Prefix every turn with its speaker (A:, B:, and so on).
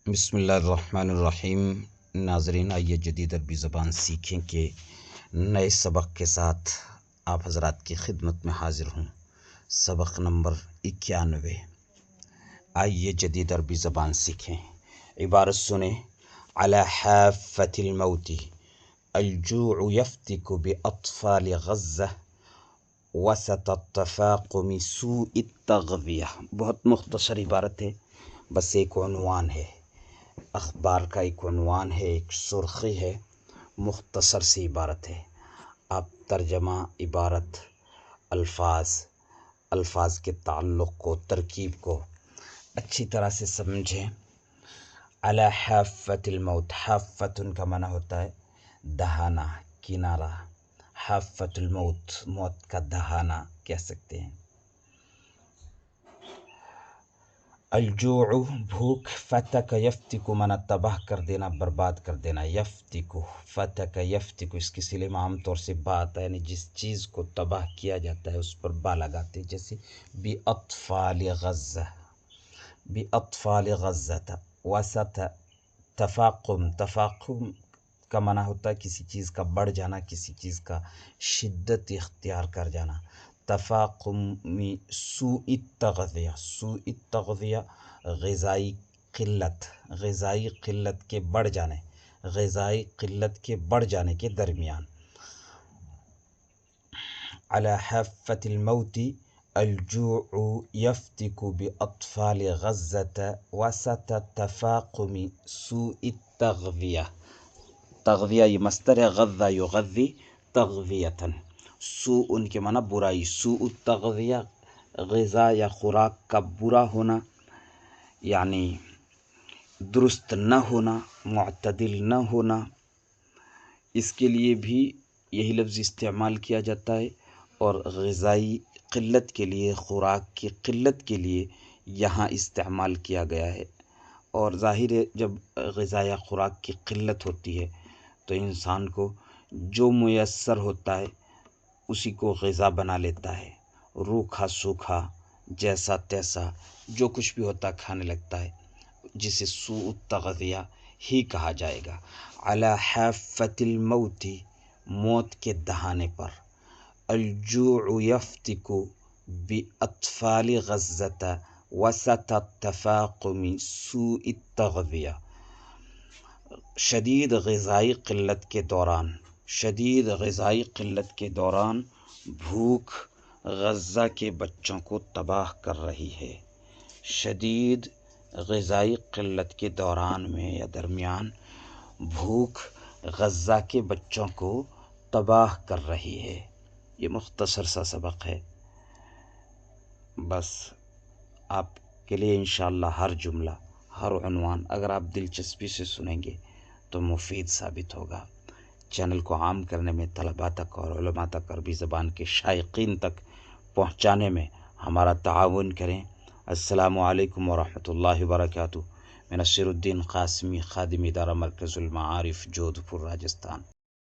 A: بسم اللہ الرحمن الرحیم۔ ناظرین، آئیے جدید عربی زبان سیکھیں کہ نئے سبق کے ساتھ آپ حضرات کی خدمت میں حاضر ہوں۔ سبق نمبر 91۔ آئیے جدید عربی زبان سیکھیں۔ عبارت سنیں۔ علی حافۃ الموت الجوع یفتک باطفال غزہ وسط التفاقم سوء التغذیہ۔ بہت مختصر عبارت ہے، بس ایک عنوان ہے، اخبار کا ایک عنوان ہے، ایک سرخی ہے، مختصر سی عبارت ہے۔ آپ ترجمہ عبارت، الفاظ کے تعلق کو، ترکیب کو اچھی طرح سے سمجھیں۔ علی حافۃ الموت، حافۃ کا معنی ہوتا ہے دہانہ، کنارہ۔ حافۃ الموت، موت کا دہانہ کہہ سکتے ہیں۔ الجوع، بھوک، فتک یفتک مانا تباہ کر دینا، برباد کر دینا۔ یفتک، فتک یفتک، اس کے صلے میں عام طور سے با آتا ہے، یعنی جس چیز کو تباہ کیا جاتا ہے اس پر با لگاتے ہیں، جیسے باطفال غزہ، باطفال غزہ۔ وسط تفاقم، تفاقم کا معنی ہوتا ہے کسی چیز کا بڑھ جانا، کسی چیز کا شدت اختیار کر جانا۔ تفاقم سوء التغذیہ، سوء التغذیہ غذائی قلت، غذائی قلت کے بڑھ جانے، غذائی قلت کے بڑھ جانے کے درمیان۔ علی حافۃ الموت الجوع یفتک باطفال غزة وسط تفاقم سوء التغذیہ۔ تغذیہ یہ مصدر ہے، غذا یغذی تغذیۃ۔ سوء ان کے معنی برائی، سوء التغذیہ غذا یا خوراک کا برا ہونا، یعنی درست نہ ہونا، معتدل نہ ہونا۔ اس کے لیے بھی یہی لفظ استعمال کیا جاتا ہے، اور غذائی قلت کے لیے، خوراک کی قلت کے لیے یہاں استعمال کیا گیا ہے۔ اور ظاہر ہے جب غذا یا خوراک کی قلت ہوتی ہے تو انسان کو جو میسر ہوتا ہے اسی کو غذا بنا لیتا ہے، روکھا سوکھا جیسا تیسا جو کچھ بھی ہوتا کھانے لگتا ہے، جسے سوء التغذیہ ہی کہا جائے گا۔ علی حافۃ الموت، موت کے دہانے پر۔ الجوع یفتک باطفال غزة وسط التفاقم سوء التغذیہ۔ شدید غذائی قلت کے دوران، شدید غذائی قلت کے دوران بھوک غزہ کے بچوں کو تباہ کر رہی ہے۔ شدید غذائی قلت کے دوران میں یا درمیان بھوک غزہ کے بچوں کو تباہ کر رہی ہے۔ یہ مختصر سا سبق ہے، بس آپ کے لیے انشاءاللہ ہر جملہ، ہر عنوان اگر آپ دلچسپی سے سنیں گے تو مفید ثابت ہوگا۔ چینل کو عام کرنے میں، طلباء تک اور علماء تک، عربی زبان کے شائقین تک پہنچانے میں ہمارا تعاون کریں۔ السلام علیکم ورحمۃ اللہ وبرکاتہ۔ میں نصیر الدین قاسمی، خادم ادارہ مرکز المعارف، جودھ پور، راجستھان۔